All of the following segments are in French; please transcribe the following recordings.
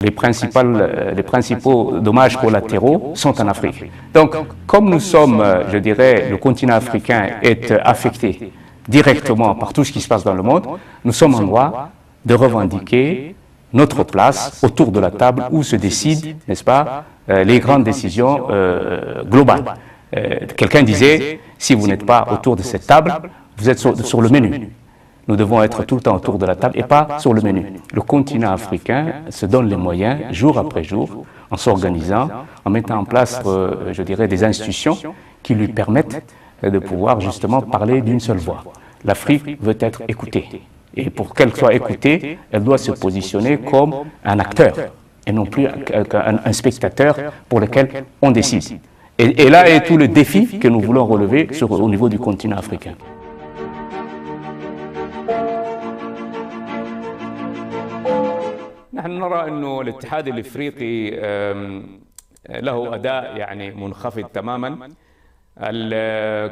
les principaux dommages collatéraux sont en Afrique. Donc, comme nous sommes, je dirais, le continent africain est affecté directement par tout ce qui se passe dans le monde, nous sommes en droit de revendiquer notre place autour de la table où se décident, n'est-ce pas, les grandes décisions globales. Quelqu'un disait, si vous n'êtes pas autour de cette table, vous êtes sur le menu. Nous devons être tout le temps autour de la table et pas sur le menu. Le continent africain se donne les moyens, jour après jour, en s'organisant, en mettant en place, je dirais, des institutions qui lui permettent de pouvoir justement parler d'une seule voix. L'Afrique veut être écoutée. Et pour qu'elle soit écoutée, elle doit se positionner comme un acteur et non plus un spectateur pour lequel on décide. Et là est tout le défi que nous voulons relever au niveau du continent africain. نحن نرى أنه الاتحاد الإفريقي له أداء يعني منخفض تماما.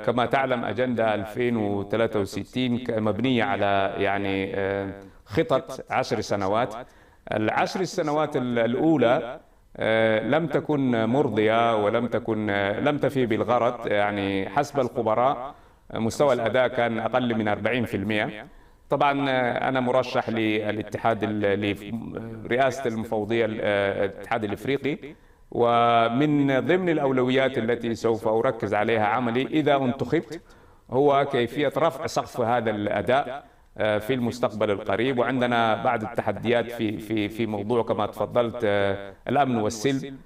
كما تعلم أجندة 2063 مبنية على يعني خطط 10 سنوات. ال10 سنوات الأولى لم تكن مرضية لم تفي بالغرض. يعني حسب الخبراء مستوى الأداء كان أقل من 40%. طبعا أنا مرشح للاتحاد لرئاسة المفوضية الاتحاد الإفريقي، ومن ضمن الأولويات التي سوف أركز عليها عملي إذا انتخبت هو كيفية رفع سقف هذا الأداء في المستقبل القريب. وعندنا بعض التحديات في موضوع كما تفضلت الأمن والسلم.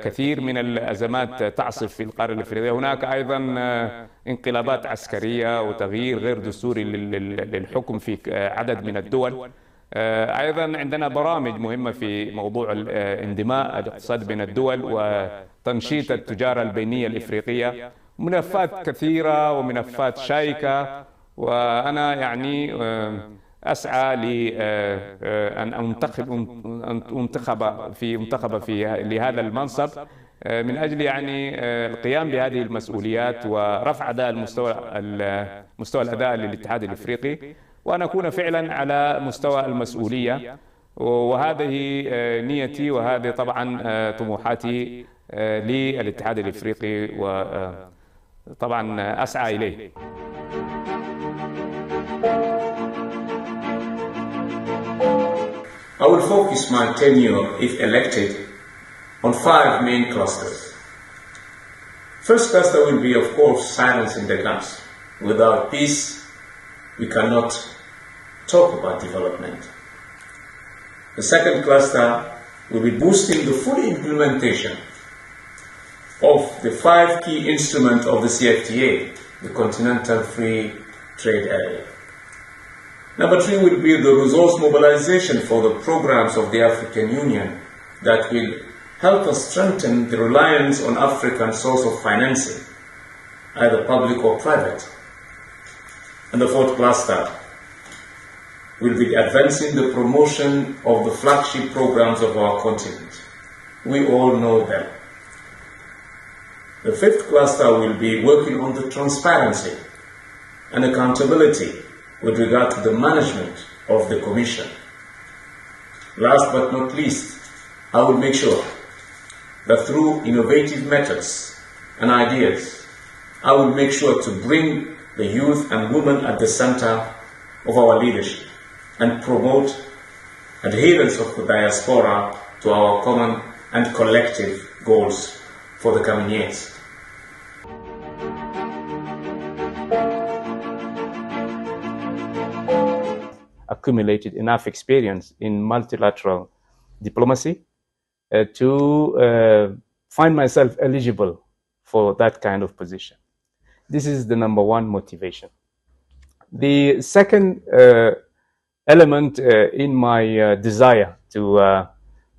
كثير من الأزمات تعصف في القارة الإفريقية. هناك أيضا انقلابات عسكرية وتغيير غير دستوري للحكم في عدد من الدول. أيضا عندنا برامج مهمة في موضوع اندماء الاقتصاد بين الدول وتنشيط التجارة البينية الإفريقية. ملفات كثيرة وملفات شائكة، وأنا يعني أسعى لأن أنتخب لهذا المنصب من أجل يعني القيام بهذه المسؤوليات ورفع أداء مستوى الأداء للاتحاد الإفريقي، وأن أكون فعلا على مستوى المسؤولية. وهذه نيتي وهذه طبعا طموحاتي للاتحاد الإفريقي، وطبعا أسعى إليه. I will focus my tenure, if elected, on 5 main clusters. First cluster will be, of course, silence in the gaps. Without peace, we cannot talk about development. The second cluster will be boosting the full implementation of the 5 key instruments of the CFTA, the Continental Free Trade Area. Number 3 will be the resource mobilization for the programs of the African Union that will help us strengthen the reliance on African source of financing, either public or private. And the fourth cluster will be advancing the promotion of the flagship programs of our continent. We all know them. The fifth cluster will be working on the transparency and accountability with regard to the management of the Commission. Last but not least, I will make sure that through innovative methods and ideas, I will make sure to bring the youth and women at the center of our leadership and promote adherence of the diaspora to our common and collective goals for the coming years. Accumulated enough experience in multilateral diplomacy to find myself eligible for that kind of position. This is the number one motivation. The second element in my desire to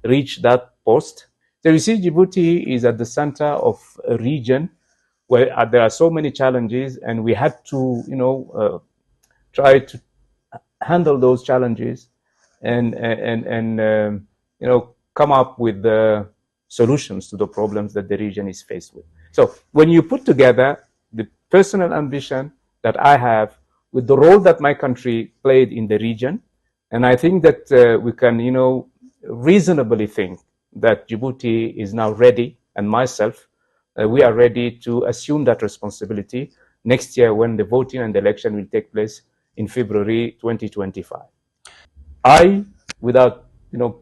reach that post, so you see, Djibouti is at the center of a region where there are so many challenges, and we had to, try to handle those challenges and come up with the solutions to the problems that the region is faced with. So when you put together the personal ambition that I have with the role that my country played in the region, and I think that we can, reasonably think that Djibouti is now ready, and myself, we are ready to assume that responsibility next year when the voting and the election will take place in February 2025. I, without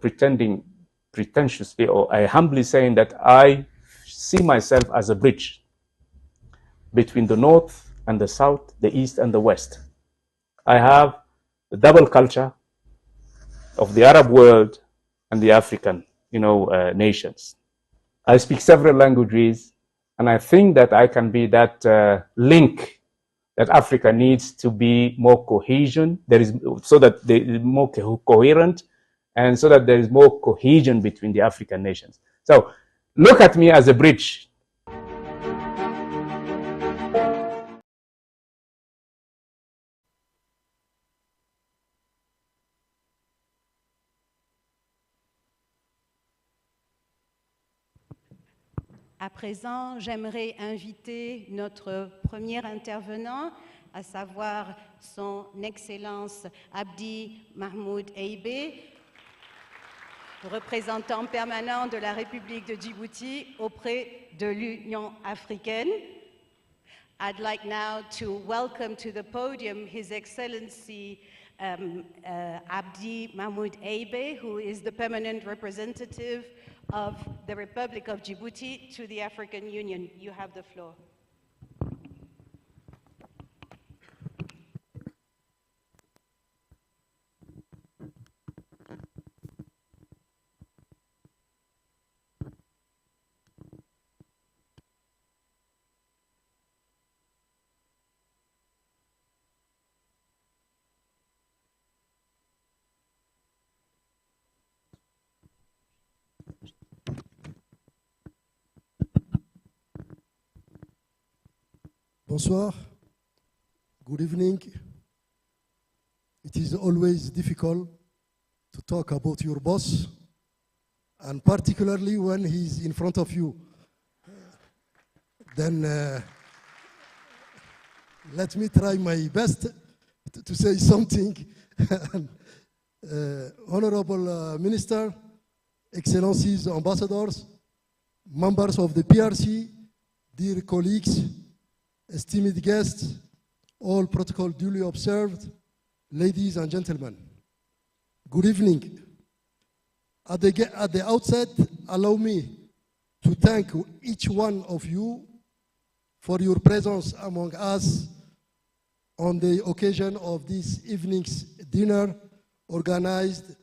pretending pretentiously, or I humbly saying that I see myself as a bridge between the North and the South, the East and the West. I have the double culture of the Arab world and the African, nations. I speak several languages, and I think that I can be that link that Africa needs to be more cohesion. So that they is more coherent, and so that there is more cohesion between the African nations. So look at me as a bridge. À présent, j'aimerais inviter notre premier intervenant, à savoir son Excellence Abdi Mahmoud Eibe, représentant permanent de la République de Djibouti auprès de l'Union africaine. I'd like now to welcome to the podium His Excellency Abdi Mahmoud Eibe, who is the permanent representative of the Republic of Djibouti to the African Union. You have the floor. Bonsoir. Good evening. It is always difficult to talk about your boss, and particularly when he's in front of you. Then let me try my best to say something. Honorable Minister, Excellencies, Ambassadors, members of the PRC, dear colleagues, esteemed guests, all protocol duly observed, ladies and gentlemen, good evening. At the outset, allow me to thank each one of you for your presence among us on the occasion of this evening's dinner organized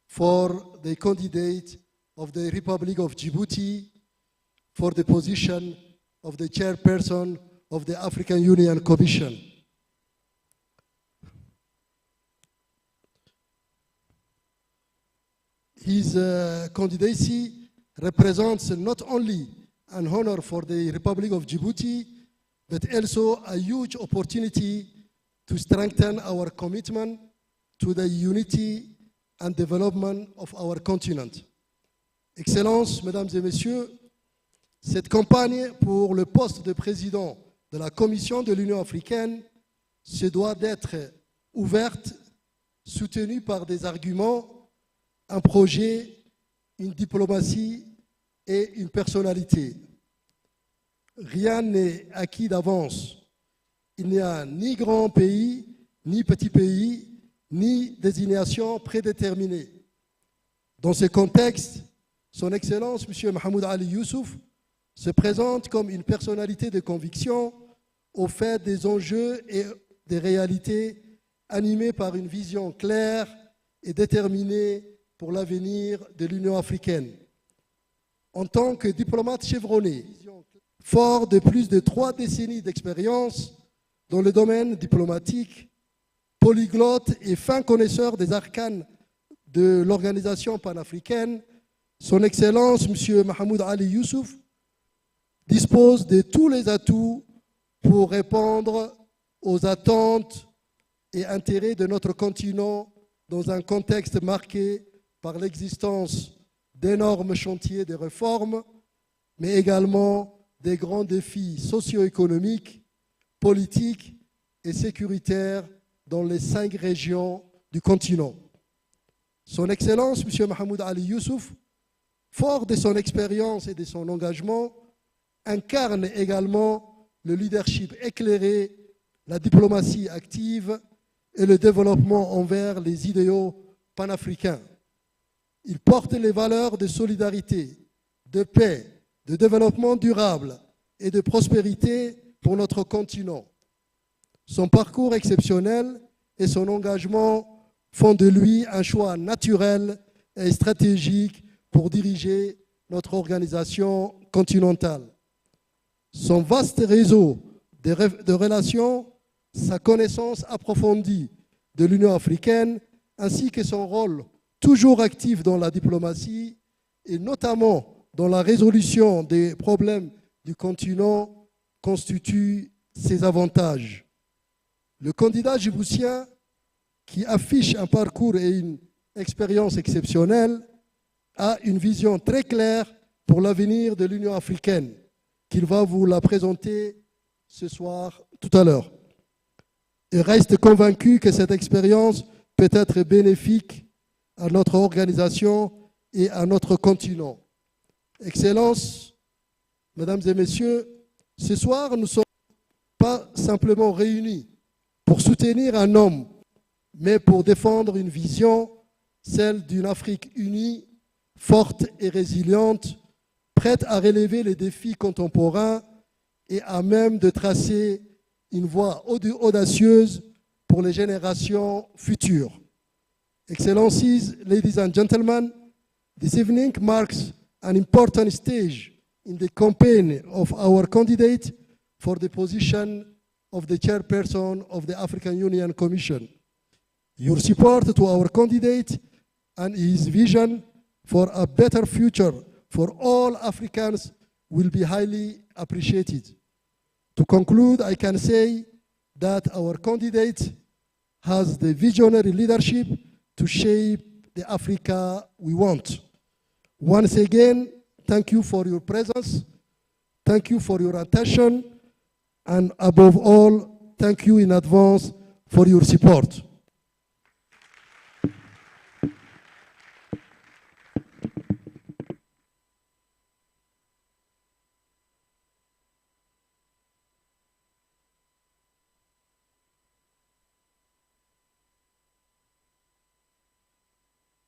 for the candidate of the Republic of Djibouti for the position of the chairperson of the African Union Commission. His candidacy represents not only an honor for the Republic of Djibouti, but also a huge opportunity to strengthen our commitment to the unity and development of our continent. Excellences, Mesdames et Messieurs, cette campagne pour le poste de président de la Commission de l'Union africaine se doit d'être ouverte, soutenue par des arguments, un projet, une diplomatie et une personnalité. Rien n'est acquis d'avance. Il n'y a ni grand pays, ni petit pays, ni désignation prédéterminée. Dans ce contexte, Son Excellence, M. Mahmoud Ali Youssouf, se présente comme une personnalité de conviction au fait des enjeux et des réalités animées par une vision claire et déterminée pour l'avenir de l'Union africaine. En tant que diplomate chevronné, fort de plus de 3 décennies d'expérience dans le domaine diplomatique, polyglotte et fin connaisseur des arcanes de l'organisation panafricaine, Son Excellence, M. Mahmoud Ali Youssouf, dispose de tous les atouts pour répondre aux attentes et intérêts de notre continent dans un contexte marqué par l'existence d'énormes chantiers de réformes, mais également des grands défis socio-économiques, politiques et sécuritaires dans les 5 régions du continent. Son Excellence, M. Mahmoud Ali Youssouf, fort de son expérience et de son engagement, incarne également le leadership éclairé, la diplomatie active et le développement envers les idéaux panafricains. Il porte les valeurs de solidarité, de paix, de développement durable et de prospérité pour notre continent. Son parcours exceptionnel et son engagement font de lui un choix naturel et stratégique pour diriger notre organisation continentale. Son vaste réseau de relations, sa connaissance approfondie de l'Union africaine, ainsi que son rôle toujours actif dans la diplomatie et notamment dans la résolution des problèmes du continent, constituent ses avantages. Le candidat djiboutien, qui affiche un parcours et une expérience exceptionnelle, a une vision très claire pour l'avenir de l'Union africaine, qu'il va vous la présenter ce soir, tout à l'heure. Il reste convaincu que cette expérience peut être bénéfique à notre organisation et à notre continent. Excellences, Mesdames et Messieurs, ce soir, nous ne sommes pas simplement réunis pour soutenir un homme, mais pour défendre une vision, celle d'une Afrique unie, forte et résiliente, prête à relever les défis contemporains et à même de tracer une voie audacieuse pour les générations futures. Excellencies, ladies and gentlemen, this evening marks an important stage in the campaign of our candidate for the position of the chairperson of the African Union Commission. Your support to our candidate and his vision for a better future for all Africans will be highly appreciated. To conclude, I can say that our candidate has the visionary leadership to shape the Africa we want. Once again, thank you for your presence, thank you for your attention, and above all, thank you in advance for your support.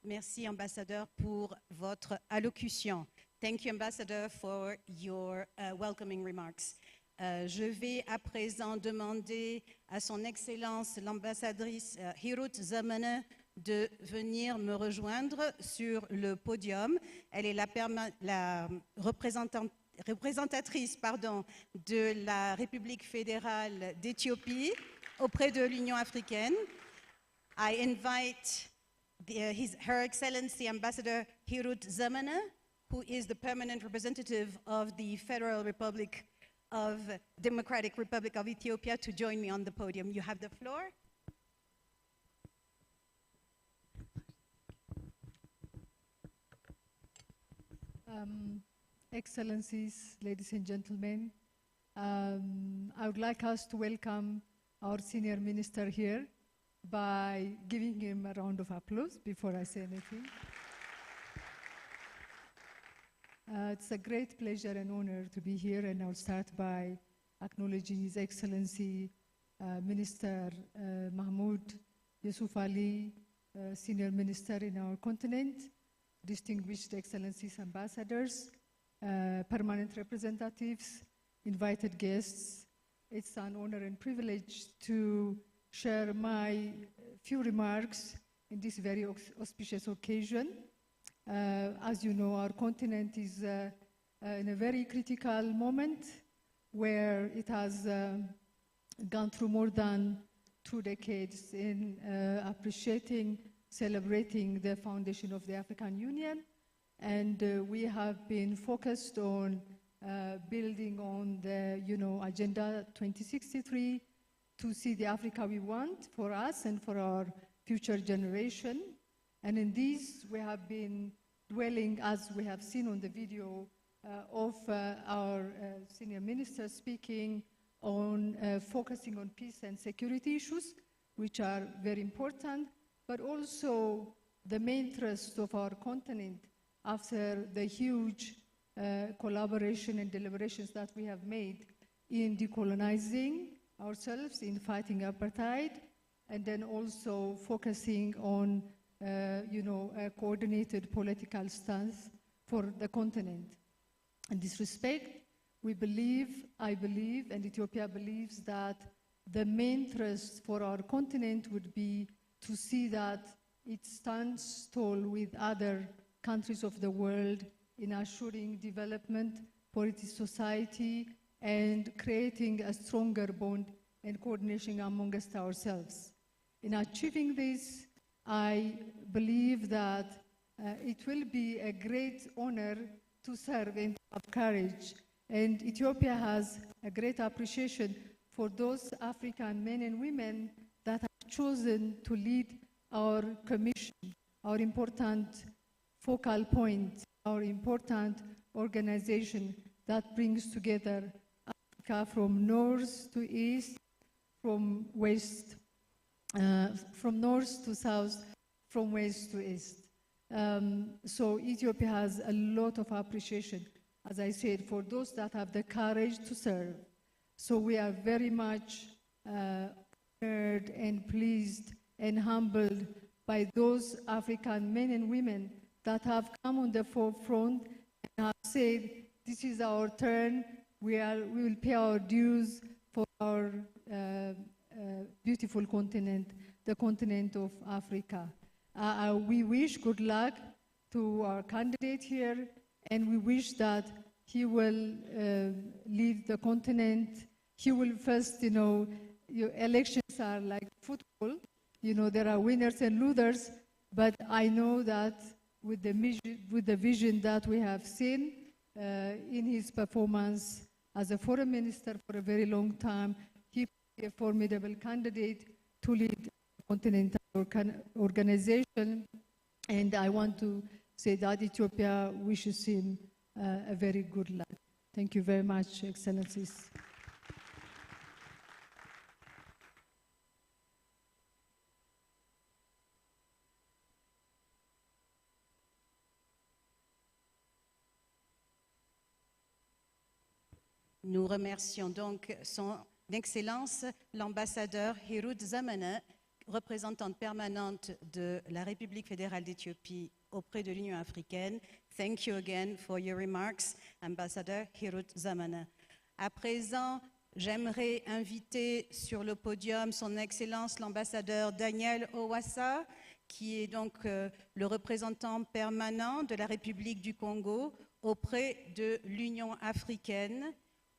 Merci, ambassadeur, pour votre allocution. Thank you, ambassador, for your welcoming remarks. Je vais à présent demander à son Excellence l'ambassadrice Hirut Zamane de venir me rejoindre sur le podium. Elle est la représentatrice de la République fédérale d'Éthiopie auprès de l'Union africaine. I invite Her Excellency Ambassador Hirut Zamane, who is the permanent representative of the Federal Republic of Democratic Republic of Ethiopia, to join me on the podium. You have the floor. Excellencies, ladies and gentlemen, I would like us to welcome our senior minister here by giving him a round of applause before I say anything. It's a great pleasure and honor to be here, and I'll start by acknowledging His Excellency Minister Mahmoud Yusuf Ali, Senior Minister in our continent, distinguished Excellencies, ambassadors, permanent representatives, invited guests. It's an honor and privilege to share my few remarks in this very auspicious occasion. As you know, our continent is in a very critical moment where it has gone through more than 2 decades in appreciating, celebrating the foundation of the African Union. And we have been focused on building on the, Agenda 2063 to see the Africa we want for us and for our future generation. And in this, we have been dwelling, as we have seen on the video, of our senior minister speaking on focusing on peace and security issues, which are very important, but also the main thrust of our continent after the huge collaboration and deliberations that we have made in decolonizing ourselves, in fighting apartheid, and then also focusing on a coordinated political stance for the continent. In this respect, I believe, and Ethiopia believes that the main thrust for our continent would be to see that it stands tall with other countries of the world in assuring development for its society and creating a stronger bond and coordination amongst ourselves. In achieving this, I believe that it will be a great honor to serve and have courage. And Ethiopia has a great appreciation for those African men and women that have chosen to lead our commission, our important focal point, our important organization that brings together Africa from north to east, from west, from north to south, from west to east. So Ethiopia has a lot of appreciation, as I said, for those that have the courage to serve. So we are very much honored and pleased and humbled by those African men and women that have come on the forefront and have said, this is our turn, we will pay our dues for our beautiful continent, the continent of Africa. We wish good luck to our candidate here, and we wish that he will lead the continent. He will first, elections are like football. There are winners and losers, but I know that with the vision that we have seen in his performance as a foreign minister for a very long time, he will be a formidable candidate to lead the continental organization. And I want to say that Ethiopia wishes him a very good luck. Thank you very much, Excellencies. Nous remercions donc son Excellence l'ambassadeur Hirut Zamana, représentante permanente de la République fédérale d'Éthiopie auprès de l'Union africaine. Thank you again for your remarks, Ambassador Hirut Zamana. À présent, j'aimerais inviter sur le podium son Excellence l'ambassadeur Daniel Owassa, qui est donc le représentant permanent de la République du Congo auprès de l'Union africaine.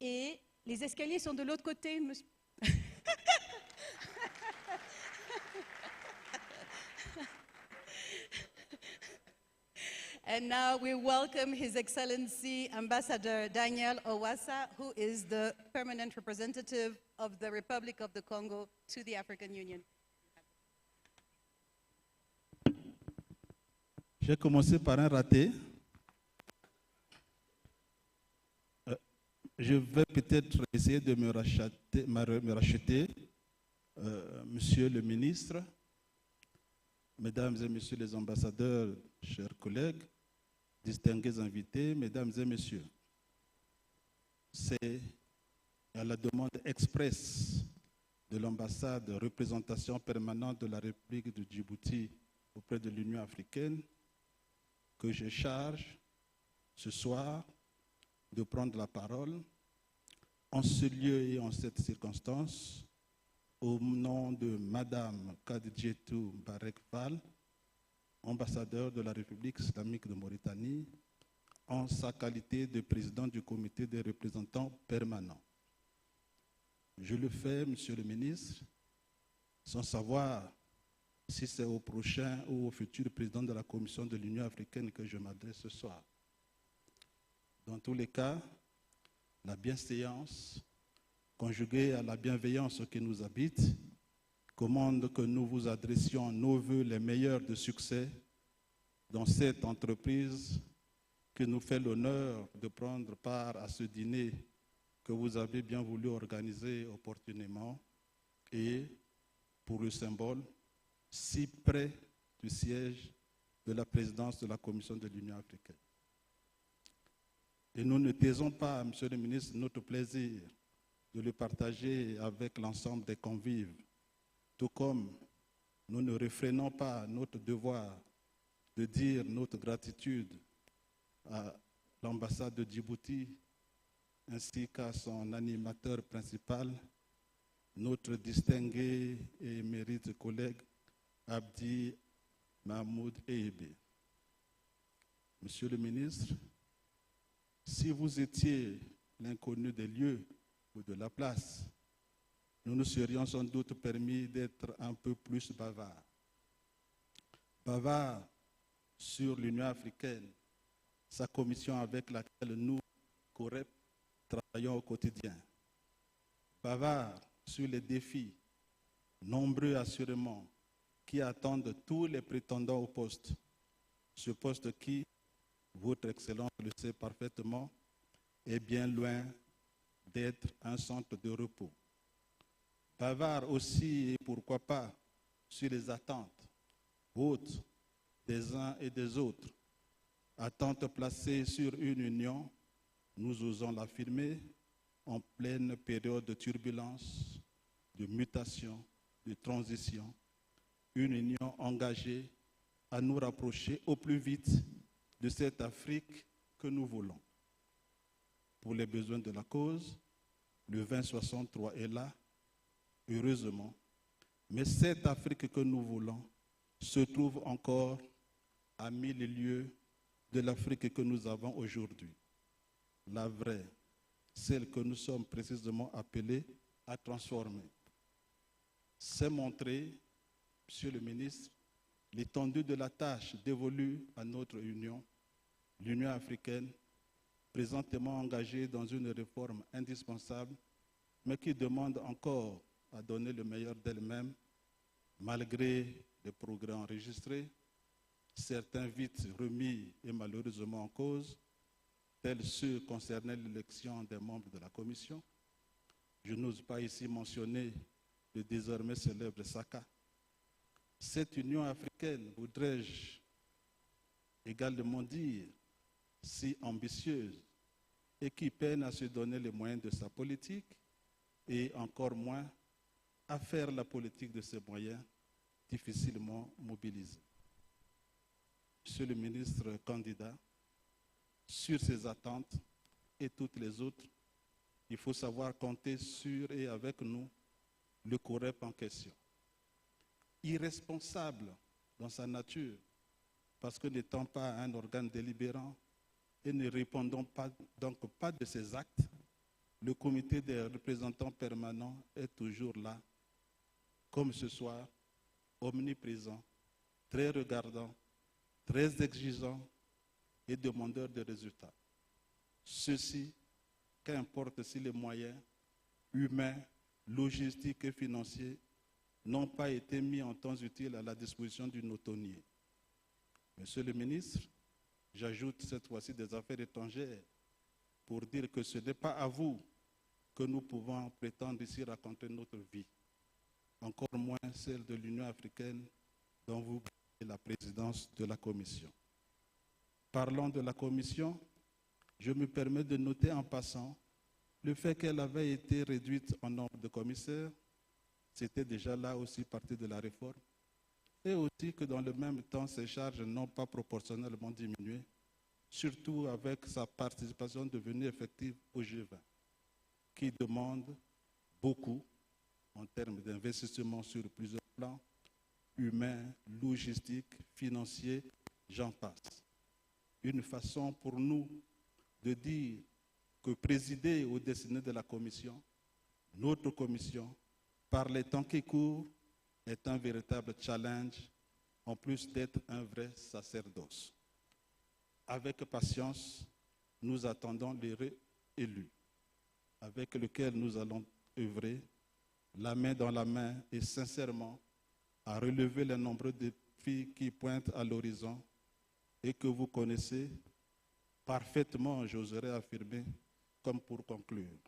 Et les escaliers sont de l'autre côté, monsieur. And now we welcome His Excellency Ambassador Daniel Owassa, who is the permanent representative of the Republic of the Congo to the African Union. J'ai commencé par un raté. Je vais peut-être essayer de me racheter, Monsieur le ministre, Mesdames et Messieurs les ambassadeurs, chers collègues, distingués invités, Mesdames et Messieurs. C'est à la demande expresse de l'ambassade de représentation permanente de la République de Djibouti auprès de l'Union africaine que je charge ce soir de prendre la parole en ce lieu et en cette circonstance au nom de Madame Candidature de Djibouti, ambassadeur de la République islamique de Mauritanie, en sa qualité de président du comité des représentants permanents. Je le fais, Monsieur le ministre, sans savoir si c'est au prochain ou au futur président de la Commission de l'Union africaine que je m'adresse ce soir. Dans tous les cas, la bienséance, conjuguée à la bienveillance qui nous habite, commande que nous vous adressions nos vœux les meilleurs de succès dans cette entreprise que nous fait l'honneur de prendre part à ce dîner que vous avez bien voulu organiser opportunément et, pour le symbole, si près du siège de la présidence de la Commission de l'Union africaine. Et nous ne taisons pas, Monsieur le ministre, notre plaisir de le partager avec l'ensemble des convives, tout comme nous ne réfrénons pas notre devoir de dire notre gratitude à l'ambassade de Djibouti ainsi qu'à son animateur principal, notre distingué et mérite collègue Abdi Mahmoud Ehebe. Monsieur le ministre, si vous étiez l'inconnu des lieux ou de la place, nous nous serions sans doute permis d'être un peu plus bavards. Bavards sur l'Union africaine, sa commission avec laquelle nous, COREP, travaillons au quotidien. Bavards sur les défis, nombreux assurément, qui attendent tous les prétendants au poste. Ce poste qui, votre Excellence le sait parfaitement, est bien loin d'être un centre de repos. Bavard aussi, et pourquoi pas, sur les attentes hautes des uns et des autres. Attentes placées sur une union, nous osons l'affirmer, en pleine période de turbulence, de mutation, de transition. Une union engagée à nous rapprocher au plus vite de cette Afrique que nous voulons. Pour les besoins de la cause, le 2063 est là, heureusement, mais cette Afrique que nous voulons se trouve encore à 1000 lieues de l'Afrique que nous avons aujourd'hui. La vraie, celle que nous sommes précisément appelés à transformer. C'est montrer, Monsieur le ministre, l'étendue de la tâche dévolue à notre Union, l'Union africaine, présentement engagée dans une réforme indispensable, mais qui demande encore à donner le meilleur d'elle-même, malgré les progrès enregistrés, certains vite remis et malheureusement en cause, tels ceux concernant l'élection des membres de la Commission. Je n'ose pas ici mentionner le désormais célèbre Saka. Cette Union africaine, voudrais-je également dire, si ambitieuse et qui peine à se donner les moyens de sa politique et encore moins à faire la politique de ses moyens difficilement mobilisés. Monsieur le ministre candidat, sur ces attentes et toutes les autres, il faut savoir compter sur et avec nous le COREP en question. Irresponsable dans sa nature, parce que n'étant pas un organe délibérant et ne répondant donc pas de ses actes, le comité des représentants permanents est toujours là, comme ce soir, omniprésent, très regardant, très exigeant et demandeur de résultats. Ceci, qu'importe si les moyens humains, logistiques et financiers n'ont pas été mis en temps utile à la disposition du notonnier. Monsieur le ministre, j'ajoute cette fois-ci des affaires étrangères pour dire que ce n'est pas à vous que nous pouvons prétendre ici raconter notre vie, encore moins celle de l'Union africaine dont vous êtes la présidence de la Commission. Parlant de la Commission, je me permets de noter en passant le fait qu'elle avait été réduite en nombre de commissaires. C'était déjà là aussi partie de la réforme. Et aussi que dans le même temps, ses charges n'ont pas proportionnellement diminué, surtout avec sa participation devenue effective au G20, qui demande beaucoup en termes d'investissement sur plusieurs plans, humains, logistiques, financiers, j'en passe. Une façon pour nous de dire que présider aux destinées de la Commission, notre Commission, par les temps qui courent, est un véritable challenge, en plus d'être un vrai sacerdoce. Avec patience, nous attendons les réélus, avec lesquels nous allons œuvrer, la main dans la main et sincèrement, à relever les nombreux défis qui pointent à l'horizon et que vous connaissez parfaitement, j'oserais affirmer, comme pour conclure.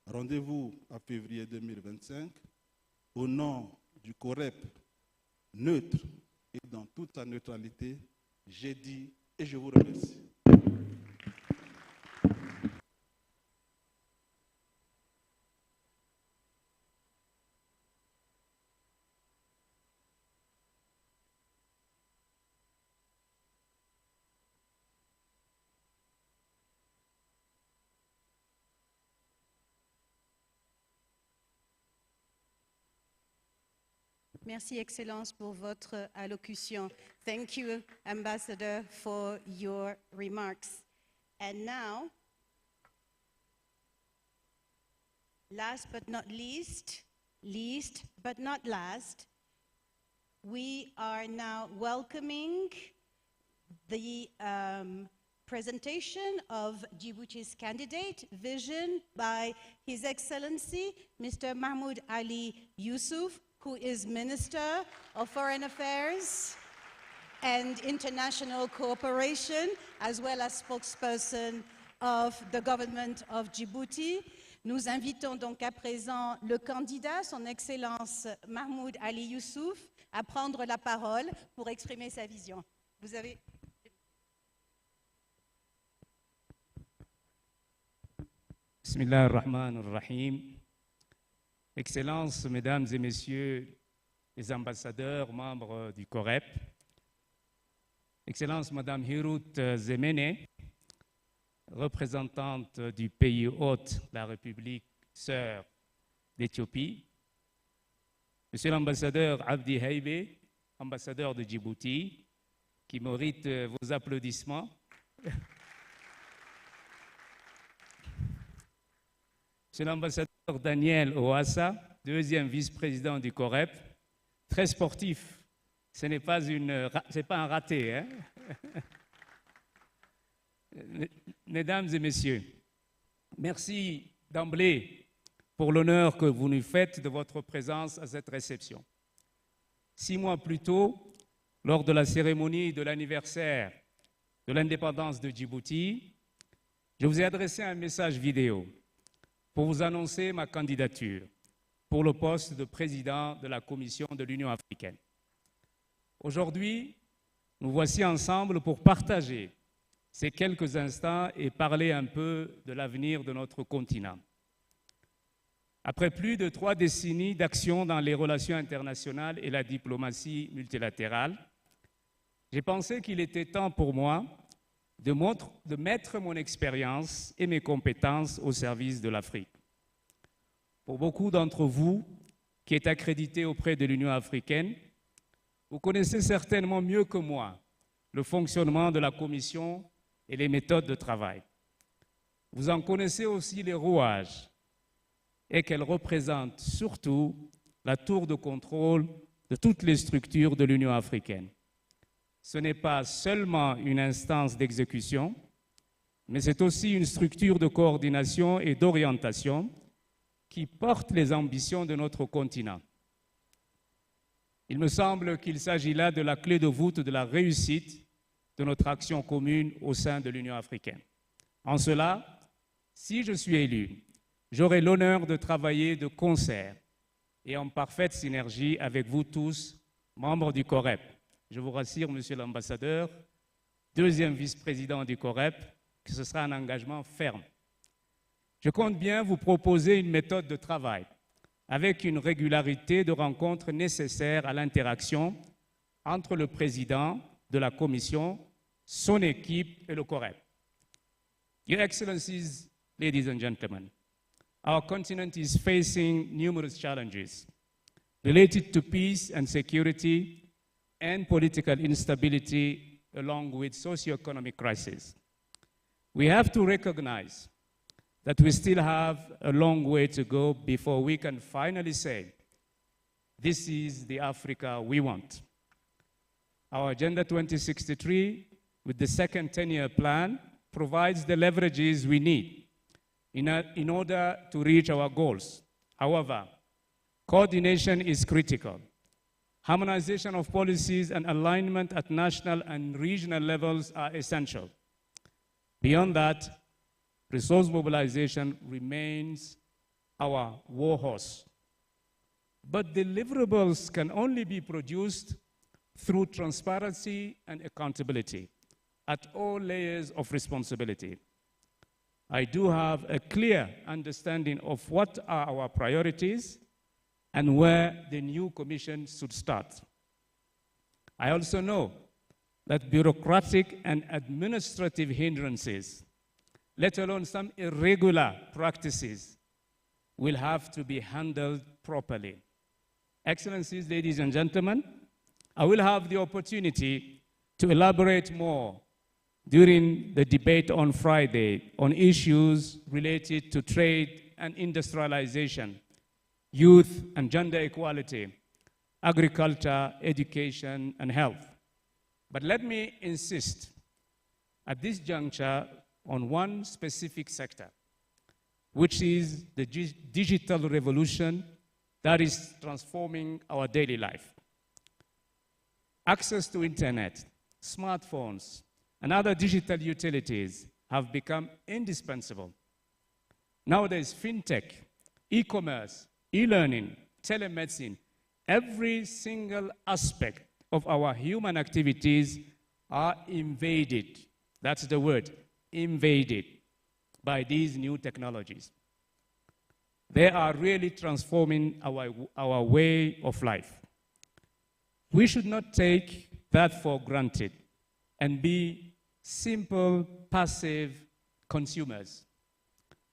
Rendez-vous à février 2025, au nom du COREP, neutre et dans toute sa neutralité, j'ai dit et je vous remercie. Merci, Excellence, pour votre allocution. Thank you, Ambassador, for your remarks. And now, last but not least but not last, we are now welcoming the presentation of Djibouti's candidate vision by His Excellency, Mr. Mahmoud Ali Yusuf, who is Minister of Foreign Affairs and International Cooperation, as well as spokesperson of the government of Djibouti. Nous invitons donc à présent le candidat, son Excellence Mahmoud Ali Yusuf, à prendre la parole pour exprimer sa vision. Vous avez... Bismillah ar-Rahman ar-Rahim. Excellences, Mesdames et Messieurs les ambassadeurs, membres du COREP, Excellence Madame Hirut Zemene, représentante du pays hôte, la République sœur d'Éthiopie, Monsieur l'ambassadeur Abdi Heibe, ambassadeur de Djibouti, qui mérite vos applaudissements. Monsieur l'ambassadeur Daniel Ouassa, deuxième vice-président du COREP, très sportif. Ce n'est pas un raté. Hein? Mesdames et messieurs, merci d'emblée pour l'honneur que vous nous faites de votre présence à cette réception. 6 mois plus tôt, lors de la cérémonie de l'anniversaire de l'indépendance de Djibouti, je vous ai adressé un message vidéo pour vous annoncer ma candidature pour le poste de président de la Commission de l'Union africaine. Aujourd'hui, nous voici ensemble pour partager ces quelques instants et parler un peu de l'avenir de notre continent. Après plus de 3 décennies d'action dans les relations internationales et la diplomatie multilatérale, j'ai pensé qu'il était temps pour moi de mettre mon expérience et mes compétences au service de l'Afrique. Pour beaucoup d'entre vous qui êtes accrédités auprès de l'Union africaine, vous connaissez certainement mieux que moi le fonctionnement de la Commission et les méthodes de travail. Vous en connaissez aussi les rouages et qu'elle représente surtout la tour de contrôle de toutes les structures de l'Union africaine. Ce n'est pas seulement une instance d'exécution, mais c'est aussi une structure de coordination et d'orientation qui porte les ambitions de notre continent. Il me semble qu'il s'agit là de la clé de voûte de la réussite de notre action commune au sein de l'Union africaine. En cela, si je suis élu, j'aurai l'honneur de travailler de concert et en parfaite synergie avec vous tous, membres du COREP. Je vous rassure, Monsieur l'ambassadeur, deuxième vice-président du COREP, que ce sera un engagement ferme. Je compte bien vous proposer une méthode de travail avec une régularité de rencontres nécessaire à l'interaction entre le président de la Commission, son équipe et le COREP. Your Excellencies, ladies and gentlemen, our continent is facing numerous challenges related to peace and security and political instability along with socio-economic crisis. We have to recognize that we still have a long way to go before we can finally say, this is the Africa we want. Our Agenda 2063, with the second 10-year plan, provides the leverages we need in order to reach our goals. However, coordination is critical. Harmonization of policies and alignment at national and regional levels are essential. Beyond that, resource mobilization remains our warhorse. But deliverables can only be produced through transparency and accountability at all layers of responsibility. I do have a clear understanding of what are our priorities and where the new Commission should start. I also know that bureaucratic and administrative hindrances, let alone some irregular practices, will have to be handled properly. Excellencies, ladies and gentlemen, I will have the opportunity to elaborate more during the debate on Friday on issues related to trade and industrialization, youth and gender equality, agriculture, education, and health. But let me insist at this juncture on one specific sector, which is the digital revolution that is transforming our daily life. Access to internet, smartphones, and other digital utilities have become indispensable. Nowadays, fintech, e-commerce, e-learning, telemedicine, every single aspect of our human activities are invaded. That's the word, invaded, by these new technologies. They are really transforming our way of life. We should not take that for granted and be simple, passive consumers.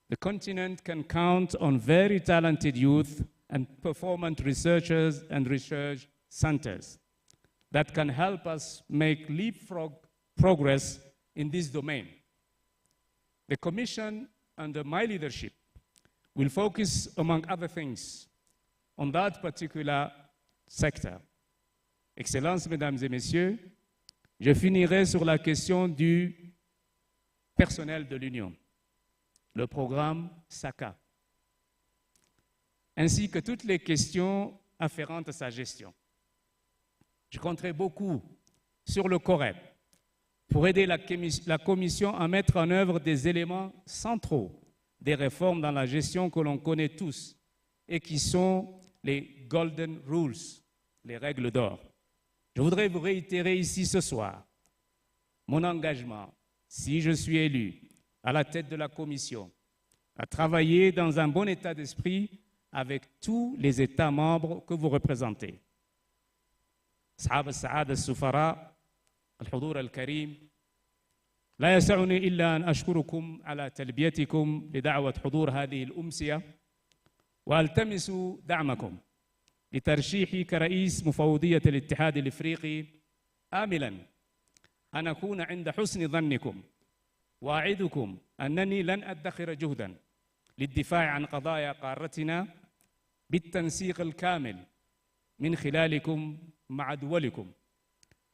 The continent can count on very talented youth and performant researchers and research centers that can help us make leapfrog progress in this domain. The Commission, under my leadership, will focus, among other things, on that particular sector. Excellences, Mesdames et Messieurs, je finirai sur la question du personnel de l'Union, le programme SACA, ainsi que toutes les questions afférentes à sa gestion. Je compterai beaucoup sur le COREP pour aider la Commission à mettre en œuvre des éléments centraux des réformes dans la gestion que l'on connaît tous et qui sont les Golden Rules, les règles d'or. Je voudrais vous réitérer ici ce soir mon engagement, si je suis élu à la tête de la Commission, à travailler dans un bon état d'esprit avec tous les États membres que vous représentez. أصحاب السعادة السفراء الحضور الكريم لا يسعني إلا أن أشكركم على تلبيتكم لدعوة حضور هذه الأمسية وألتمس دعمكم لترشيحي كرئيس مفوضية الاتحاد الإفريقي آملاً أن أكون عند حسن ظنكم وأعدكم أنني لن أدخر جهداً للدفاع عن قضايا قارتنا بالتنسيق الكامل من خلالكم مع دولكم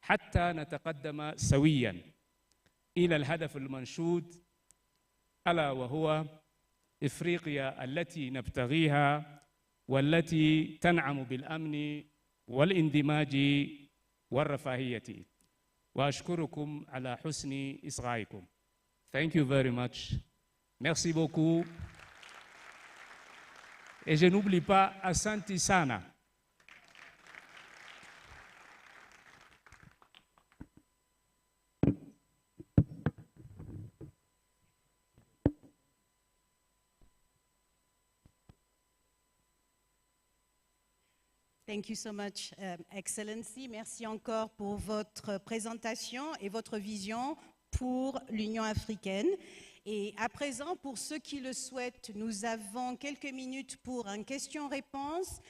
حتى نتقدم سوياً إلى الهدف المنشود ألا وهو إفريقيا التي نبتغيها والتي تنعم بالأمن والاندماج والرفاهية. وأشكركم على حسن إصغائكم. Thank you very much. Merci beaucoup. Et je n'oublie pas Asante Sana. Thank you so much, Excellency. Merci encore pour votre présentation et votre vision pour l'Union africaine. Et à présent, pour ceux qui le souhaitent, nous avons quelques minutes pour une question-réponse.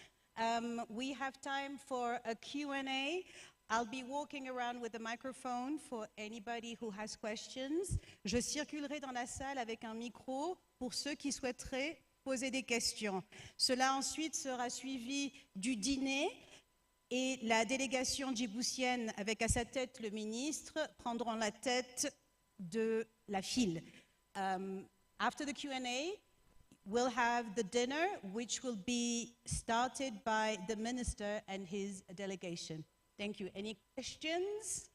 We have time for a Q&A. I'll be walking around with a microphone for anybody who has questions. Je circulerai dans la salle avec un micro pour ceux qui souhaiteraient poser des questions. Cela ensuite sera suivi du dîner et la délégation djiboutienne, avec à sa tête le ministre, prendront la tête de la file. After the Q&A, we'll have the dinner, which will be started by the minister and his delegation. Thank you. Any questions?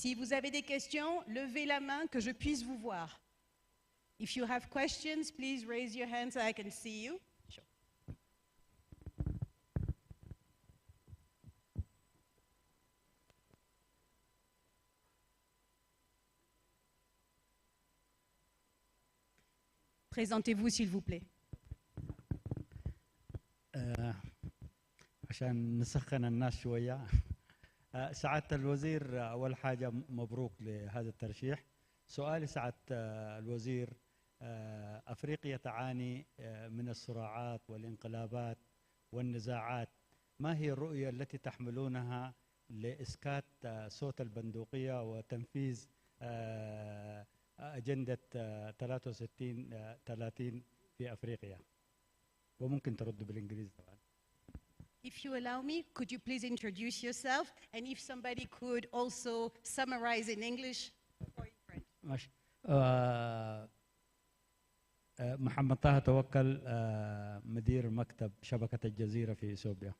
Si vous avez des questions, levez la main que je puisse vous voir. If you have questions, please raise your hand so I can see you. Sure. Présentez-vous, s'il vous plaît. عشان نسخن الناس شوية. سعادة الوزير، أول حاجة مبروك لهذا الترشيح. سؤالي سعادة الوزير، أفريقيا تعاني من الصراعات والانقلابات والنزاعات، ما هي الرؤية التي تحملونها لإسكات صوت البندقية وتنفيذ أجندة 63-30 في أفريقيا؟ وممكن ترد بالإنجليزي طبعا. If you allow me, could you please introduce yourself? And if somebody could also summarize in English or in French. ماشي. محمد طه توكل، مدير مكتب شبكة الجزيرة في إثيوبيا.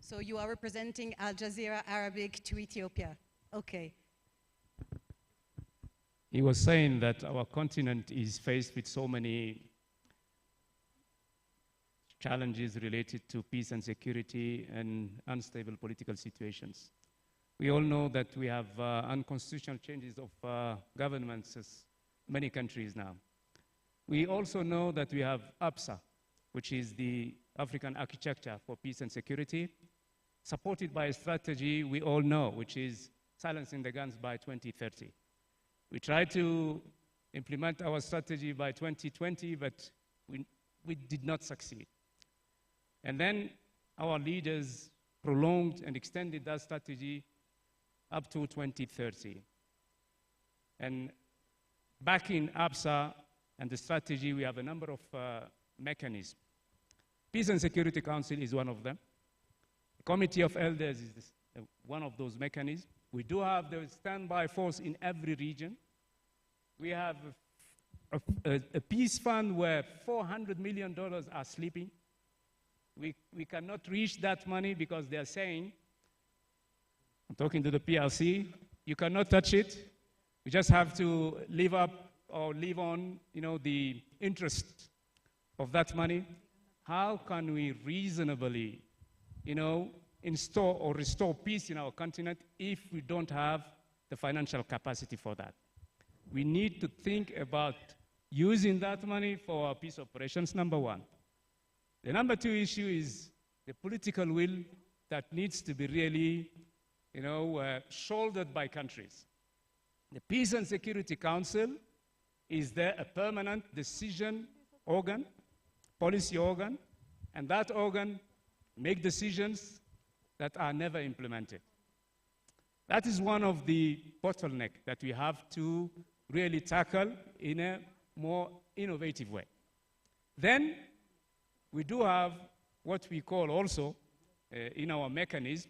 So you are representing Al Jazeera Arabic to Ethiopia. Okay. He was saying that our continent is faced with so many challenges related to peace and security and unstable political situations. We all know that we have unconstitutional changes of governments in many countries now. We also know that we have APSA, which is the African Architecture for Peace and Security, supported by a strategy we all know, which is silencing the guns by 2030. We tried to implement our strategy by 2020, but we did not succeed. And then our leaders prolonged and extended that strategy up to 2030. And back in APSA and the strategy, we have a number of mechanisms. Peace and Security Council is one of them. The Committee of Elders is one of those mechanisms. We do have the standby force in every region. We have a peace fund where $400 million are sleeping. We cannot reach that money because they are saying, I'm talking to the PRC, you cannot touch it. We just have to live up or live on, the interest of that money. How can we reasonably, install or restore peace in our continent if we don't have the financial capacity for that? We need to think about using that money for our peace operations, number one. The number two issue is the political will that needs to be really, shouldered by countries. The Peace and Security Council is there a permanent decision organ, policy organ, and that organ make decisions that are never implemented. That is one of the bottlenecks that we have to really tackle in a more innovative way. Then we do have what we call also in our mechanism,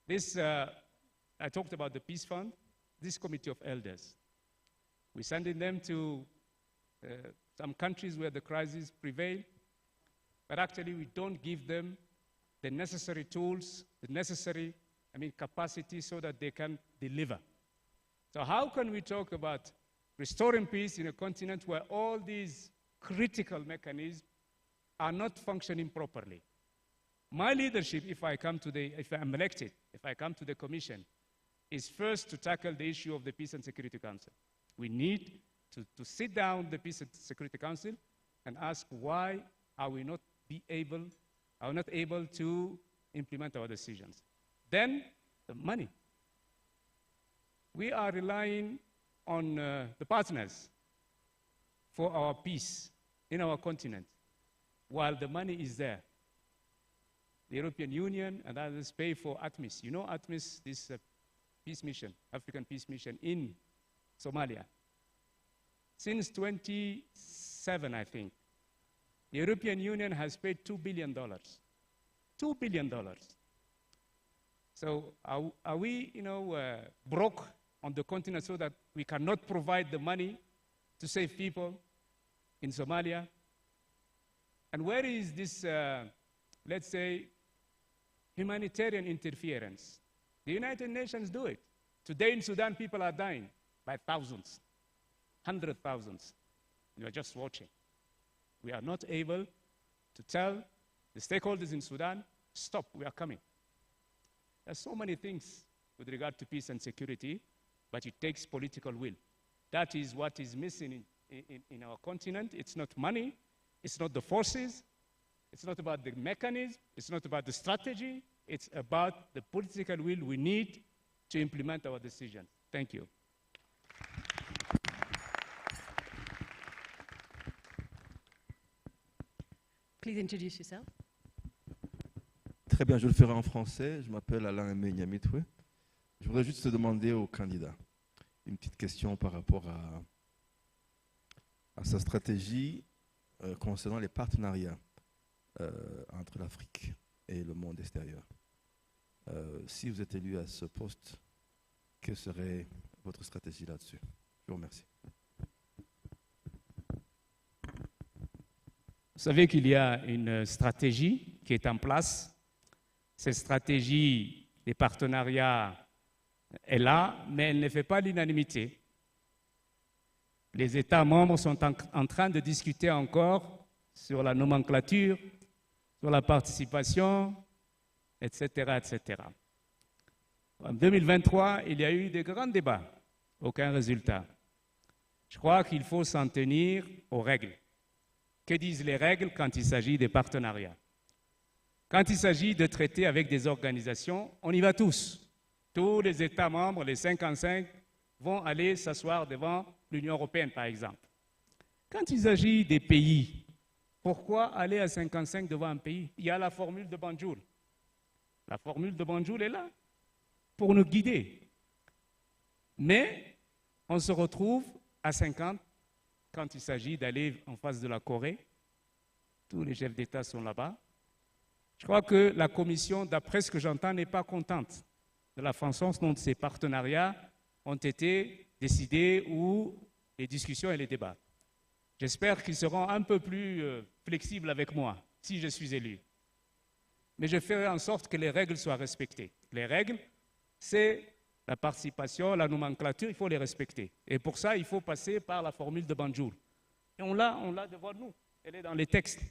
this, I talked about the Peace Fund, this Committee of Elders. We're sending them to some countries where the crisis prevail, but actually we don't give them the necessary tools, the necessary, capacity so that they can deliver. So how can we talk about restoring peace in a continent where all these critical mechanisms are not functioning properly? My leadership, if I'm elected, if I come to the commission, is first to tackle the issue of the Peace and Security Council. We need to sit down the Peace and Security Council and ask why are we not able to implement our decisions. Then the money. We are relying on the partners for our peace in our continent, while the money is there. The European Union and others pay for ATMIS. You know ATMIS, this peace mission, African peace mission in Somalia. Since 2007, I think, the European Union has paid $2 billion. $2 billion. So are we, broke on the continent so that we cannot provide the money to save people in Somalia? And where is this, let's say, humanitarian interference The United Nations do it. Today in Sudan, people are dying by thousands, 100,000s. You are just watching. We are not able to tell the stakeholders in Sudan, stop, we are coming. There's so many things with regard to peace and security, but it takes political will. That is what is missing in our continent. It's not money, it's not the forces, it's not about the mechanism, it's not about the strategy, it's about the political will we need to implement our decisions. Thank you. Please introduce yourself. Très bien, je le ferai en français. Je m'appelle Alain Aimé Nyamitwe. Je voudrais juste demander au candidat une petite question par rapport à sa stratégie concernant les partenariats entre l'Afrique et le monde extérieur. Si vous êtes élu à ce poste, quelle serait votre stratégie là-dessus? Je vous remercie. Vous savez qu'il y a une stratégie qui est en place. Cette stratégie des partenariats est là, mais elle ne fait pas l'unanimité. Les États membres sont en train de discuter encore sur la nomenclature, sur la participation, etc., etc. En 2023, il y a eu de grands débats, aucun résultat. Je crois qu'il faut s'en tenir aux règles. Que disent les règles quand il s'agit des partenariats? Quand il s'agit de traiter avec des organisations, on y va tous. Tous les États membres, les 55, vont aller s'asseoir devant l'Union européenne, par exemple. Quand il s'agit des pays, pourquoi aller à 55 devant un pays? Il y a la formule de Banjul. La formule de Banjul est là pour nous guider. Mais on se retrouve à 50 quand il s'agit d'aller en face de la Corée. Tous les chefs d'État sont là-bas. Je crois que la Commission, d'après ce que j'entends, n'est pas contente de la façon dont ces partenariats ont été décidés ou les discussions et les débats. J'espère qu'ils seront un peu plus flexibles avec moi, si je suis élu. Mais je ferai en sorte que les règles soient respectées. Les règles, c'est la participation, la nomenclature, il faut les respecter. Et pour ça, il faut passer par la formule de Banjul. Et on l'a devant nous, elle est dans les textes.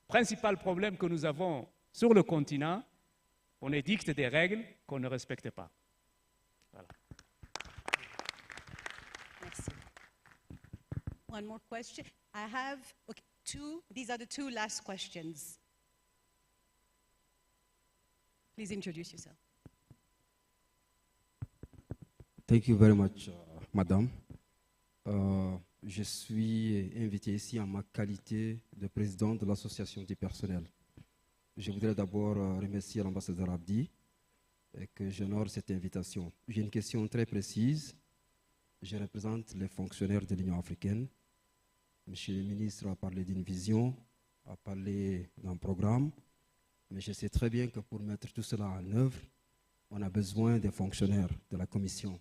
Principal problème que nous avons sur le continent, on édicte des règles qu'on ne respecte pas. Voilà. Merci. One more question. I have two. These are the two last questions. Please introduce yourself. Thank you very much, Madame. Je suis invité ici en ma qualité de président de l'association du personnel. Je voudrais d'abord remercier l'ambassadeur Abdi et que j'honore cette invitation. J'ai une question très précise. Je représente les fonctionnaires de l'Union africaine. Monsieur le ministre a parlé d'une vision, a parlé d'un programme, mais je sais très bien que pour mettre tout cela en œuvre, on a besoin des fonctionnaires de la Commission.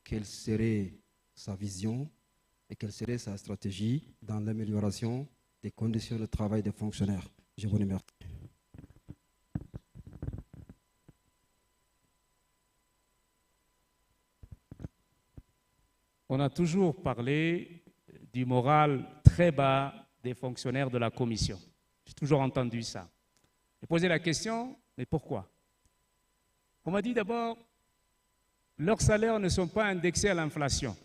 Quelle serait sa vision et quelle serait sa stratégie dans l'amélioration des conditions de travail des fonctionnaires? Je vous remercie. On a toujours parlé du moral très bas des fonctionnaires de la Commission. J'ai toujours entendu ça. J'ai posé la question, mais pourquoi? On m'a dit d'abord, leurs salaires ne sont pas indexés à l'inflation.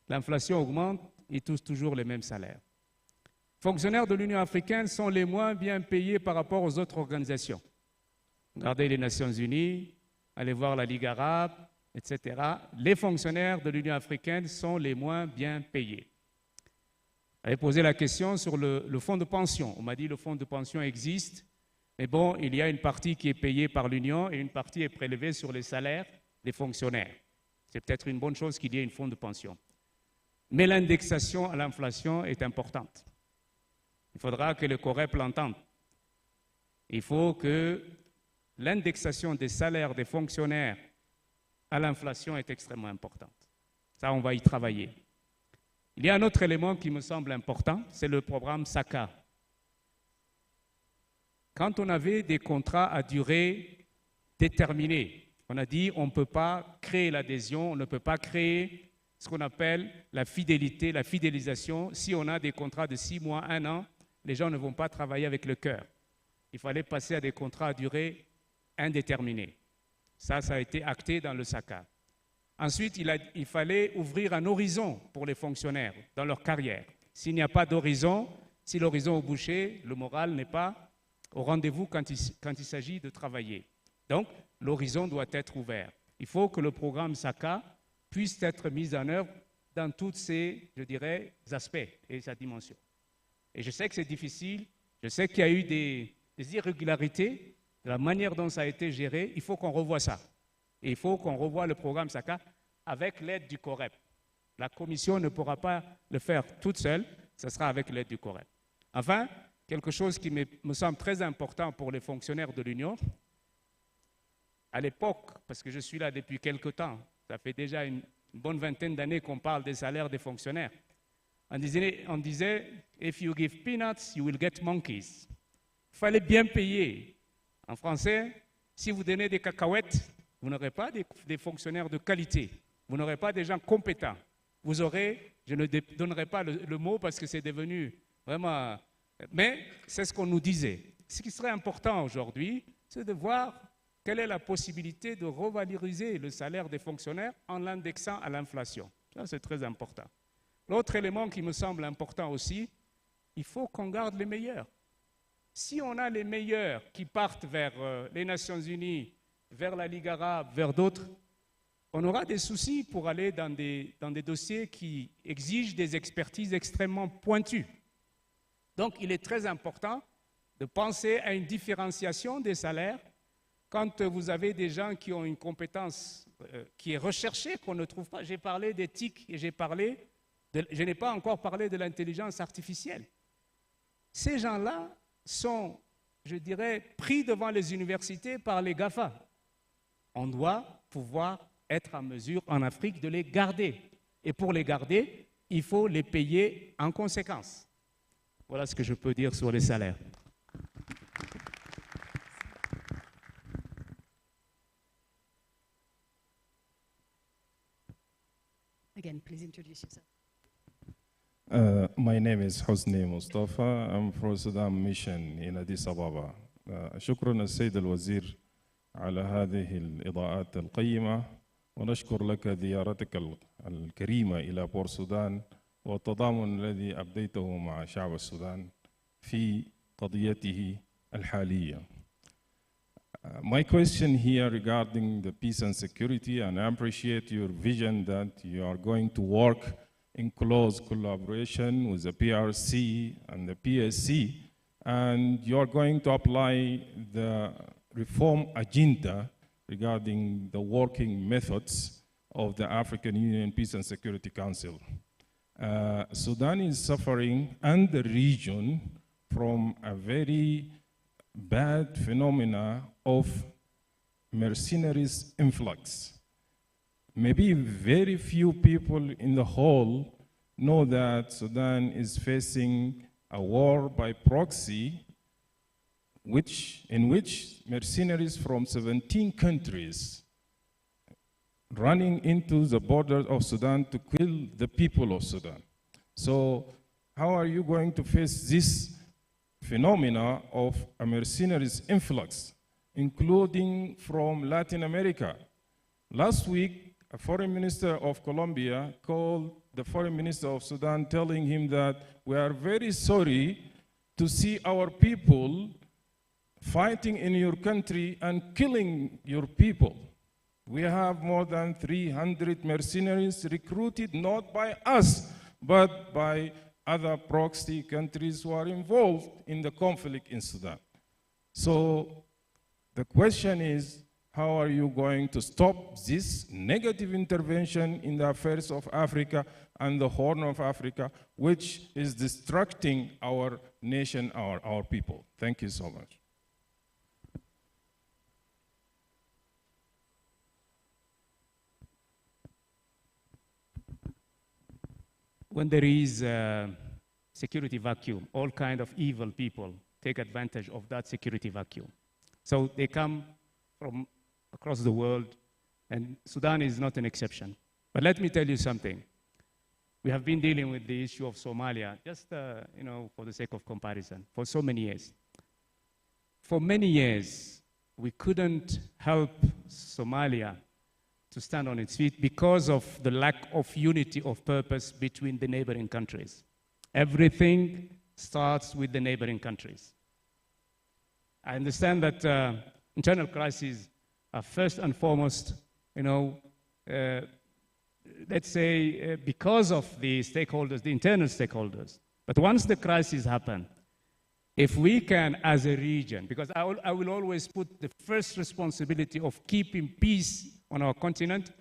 L'inflation augmente, ils touchent toujours les mêmes salaires. Les fonctionnaires de l'Union africaine sont les moins bien payés par rapport aux autres organisations. Regardez les Nations Unies, allez voir la Ligue arabe, etc. Les fonctionnaires de l'Union africaine sont les moins bien payés. J'avais posé la question sur le fonds de pension. On m'a dit que le fonds de pension existe, mais bon, il y a une partie qui est payée par l'Union et une partie est prélevée sur les salaires des fonctionnaires. C'est peut-être une bonne chose qu'il y ait un fonds de pension. Mais l'indexation à l'inflation est importante. Il faudra que le COREP l'entende. Il faut que l'indexation des salaires des fonctionnaires à l'inflation est extrêmement importante. Ça, on va y travailler. Il y a un autre élément qui me semble important, c'est le programme SACA. Quand on avait des contrats à durée déterminée. On a dit on ne peut pas créer l'adhésion, on ne peut pas créer ce qu'on appelle la fidélité, la fidélisation. Si on a des contrats de 6 mois, 1 an, les gens ne vont pas travailler avec le cœur. Il fallait passer à des contrats à durée indéterminée. Ça a été acté dans le SACA. Ensuite, il fallait ouvrir un horizon pour les fonctionnaires dans leur carrière. S'il n'y a pas d'horizon, si l'horizon est bouché, le moral n'est pas au rendez-vous quand il s'agit de travailler. Donc, l'horizon doit être ouvert. Il faut que le programme SACA puisse être mis en œuvre dans tous ses, je dirais, aspects et sa dimension. Et je sais que c'est difficile, je sais qu'il y a eu des irrégularités, de la manière dont ça a été géré, il faut qu'on revoie ça. Et il faut qu'on revoie le programme SACA avec l'aide du COREP. La Commission ne pourra pas le faire toute seule, ce sera avec l'aide du COREP. Enfin, quelque chose qui me semble très important pour les fonctionnaires de l'Union, à l'époque, parce que je suis là depuis quelque temps, ça fait déjà une bonne vingtaine d'années qu'on parle des salaires des fonctionnaires, on disait « If you give peanuts, you will get monkeys ». Il fallait bien payer. En français, si vous donnez des cacahuètes, vous n'aurez pas des fonctionnaires de qualité, vous n'aurez pas des gens compétents. Vous aurez, je ne donnerai pas le mot parce que c'est devenu vraiment... Mais c'est ce qu'on nous disait. Ce qui serait important aujourd'hui, c'est de voir quelle est la possibilité de revaloriser le salaire des fonctionnaires en l'indexant à l'inflation. Ça, c'est très important. L'autre élément qui me semble important aussi, il faut qu'on garde les meilleurs. Si on a les meilleurs qui partent vers les Nations Unies, vers la Ligue arabe, vers d'autres, on aura des soucis pour aller dans des dossiers qui exigent des expertises extrêmement pointues. Donc, il est très important de penser à une différenciation des salaires quand vous avez des gens qui ont une compétence qui est recherchée, qu'on ne trouve pas. J'ai parlé d'éthique et je n'ai pas encore parlé de l'intelligence artificielle. Ces gens-là sont, je dirais, pris devant les universités par les GAFA. On doit pouvoir être en mesure en Afrique de les garder. Et pour les garder, il faut les payer en conséquence. Voilà ce que je peux dire sur les salaires. Again, please introduce yourself. My name is Hosni Mustafa. I'm from Sudan Mission in Addis Ababa. شكرا السيد الوزير على هذه الإضاءات القيمة ونشكر لك زيارتك الكريمة إلى بور السودان والتضامن الذي أبديته مع شعب السودان في قضيته الحالية. My question here regarding the peace and security, and I appreciate your vision that you are going to work in close collaboration with the PRC and the PSC, and you are going to apply the reform agenda regarding the working methods of the African Union Peace and Security Council. Sudan is suffering, and the region, from a very bad phenomena of mercenaries influx. Maybe very few people in the whole know that Sudan is facing a war by proxy in which mercenaries from 17 countries running into the borders of Sudan to kill the people of Sudan. So how are you going to face this phenomena of a mercenaries influx, including from Latin America? Last week, a foreign minister of Colombia called the foreign minister of Sudan, telling him that we are very sorry to see our people fighting in your country and killing your people. We have more than 300 mercenaries recruited not by us, but by other proxy countries who are involved in the conflict in Sudan. So the question is, how are you going to stop this negative intervention in the affairs of Africa and the Horn of Africa, which is destructing our nation, our people? Thank you so much. When there is a security vacuum, all kinds of evil people take advantage of that security vacuum. So they come from across the world, and Sudan is not an exception. But let me tell you something. We have been dealing with the issue of Somalia, just for the sake of comparison, for so many years. For many years, we couldn't help Somalia to stand on its feet because of the lack of unity of purpose between the neighboring countries. Everything starts with the neighboring countries. I understand that internal crises are first and foremost, let's say, because of the stakeholders, the internal stakeholders. But once the crises happen, if we can, as a region, because I will always put the first responsibility of keeping peace on our continent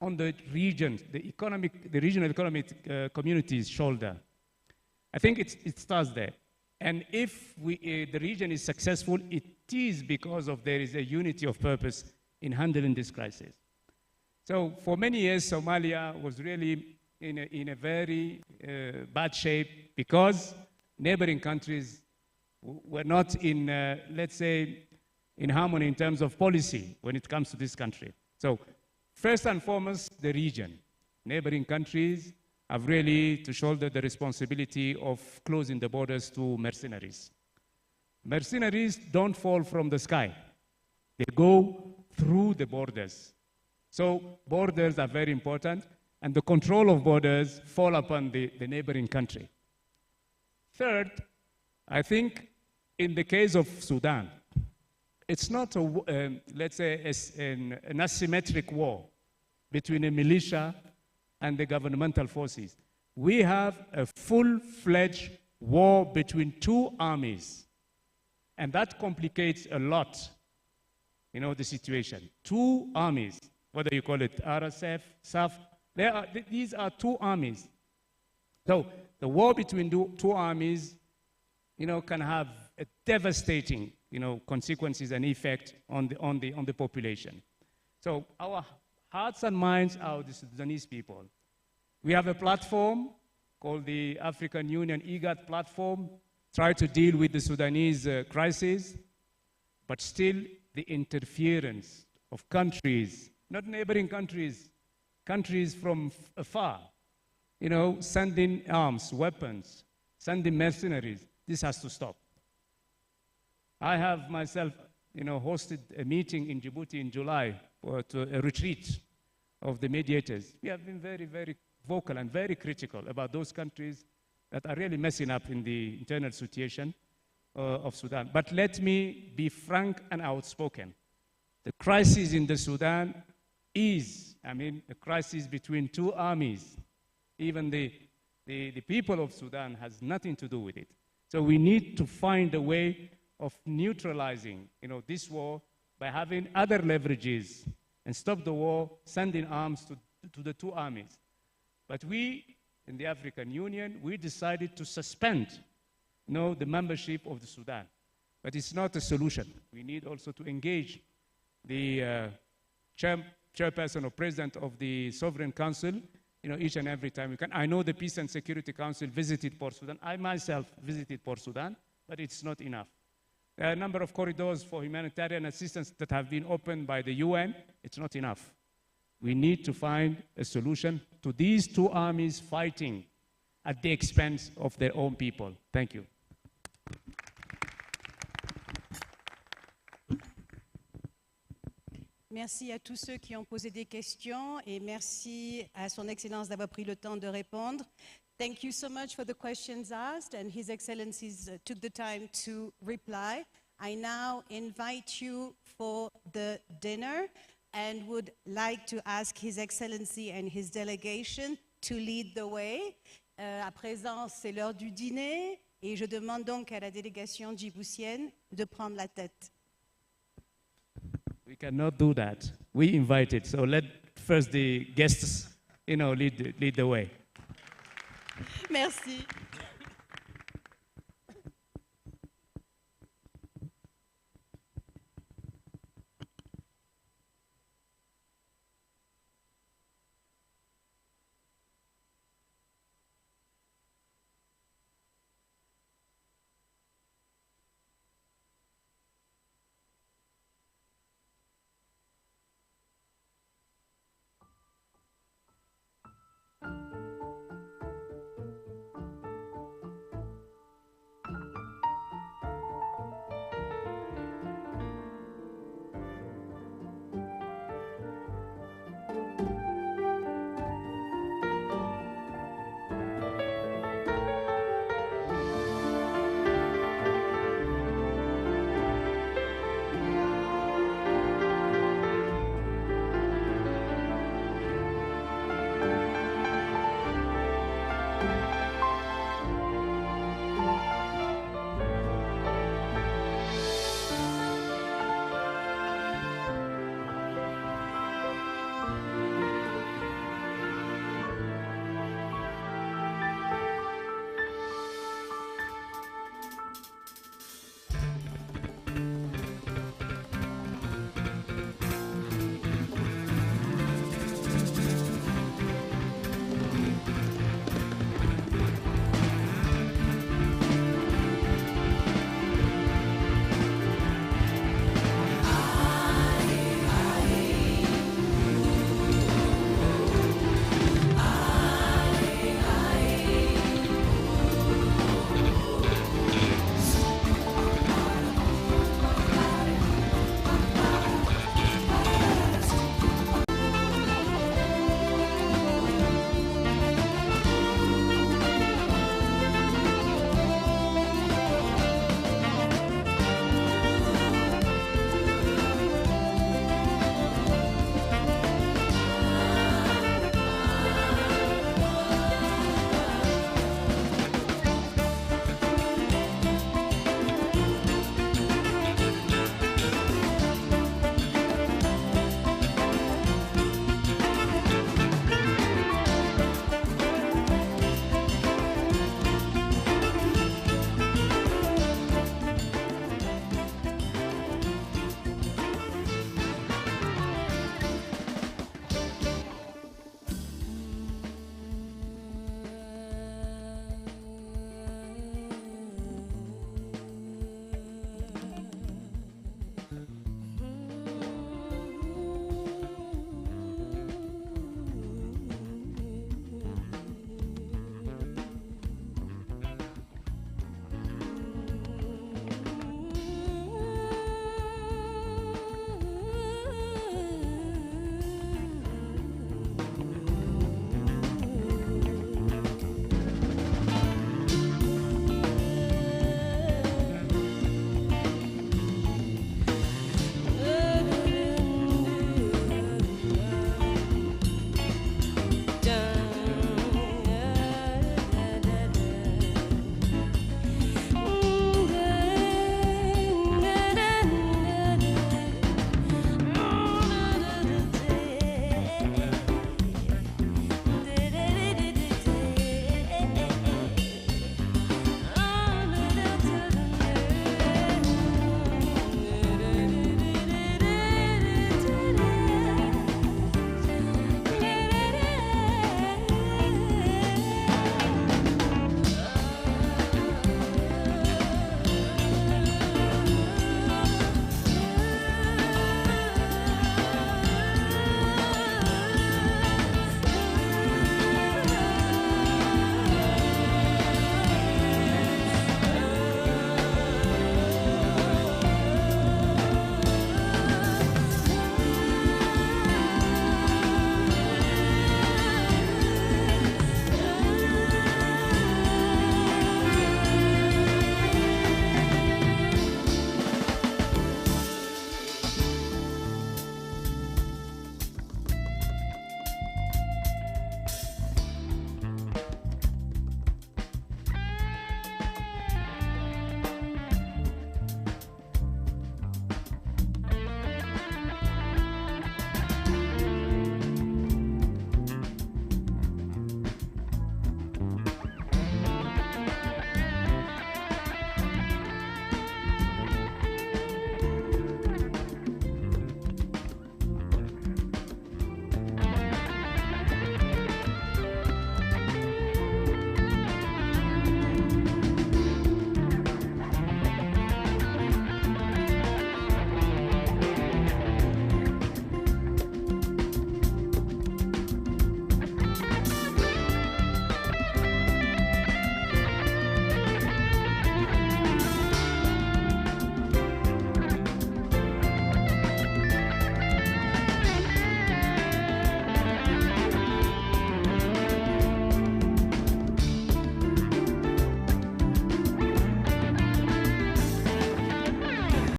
on the region, the regional economic community's shoulder. I think it starts there. And if the region is successful, it is because there is a unity of purpose in handling this crisis. So for many years, Somalia was really in a very bad shape because neighboring countries were not in, let's say, in harmony in terms of policy when it comes to this country. So first and foremost, the region. Neighboring countries have really to shoulder the responsibility of closing the borders to mercenaries. Mercenaries don't fall from the sky. They go through the borders. So borders are very important, and the control of borders fall upon the neighboring country. Third, I think in the case of Sudan, it's not, let's say, an asymmetric war between a militia and the governmental forces. We have a full-fledged war between two armies, and that complicates a lot, the situation. Two armies, whether you call it RSF, SAF, these are two armies. So the war between two armies, can have a devastating, consequences and effect on the population. So our hearts and minds are with the Sudanese people. We have a platform called the African Union IGAD platform, try to deal with the Sudanese crisis, but still the interference of countries, not neighboring countries, countries from afar, sending arms, weapons, sending mercenaries. This has to stop. I have myself, hosted a meeting in Djibouti in July, to a retreat of the mediators. We have been very, very vocal and very critical about those countries that are really messing up in the internal situation of Sudan. But let me be frank and outspoken. The crisis in the Sudan is, a crisis between two armies. Even the people of Sudan has nothing to do with it. So we need to find a way of neutralizing, this war by having other leverages and stop the war, sending arms to the two armies. But we, in the African Union, we decided to suspend, the membership of the Sudan. But it's not a solution. We need also to engage the chairperson or president of the Sovereign Council, each and every time we can. I know the Peace and Security Council visited Port Sudan. I myself visited Port Sudan, but it's not enough. There are a number of corridors for humanitarian assistance that have been opened by the UN. It's not enough. We need to find a solution to these two armies fighting at the expense of their own people. Thank you. Merci à tous ceux qui ont posé des questions et merci à Son Excellence d'avoir pris le temps de répondre. Thank you so much for the questions asked, and His Excellencies took the time to reply. I now invite you for the dinner and would like to ask His Excellency and his delegation to lead the way. À présent, c'est l'heure du dîner et je demande donc à la délégation djiboutienne de prendre la tête. We cannot do that. We invited, so let first the guests, lead the way. Merci.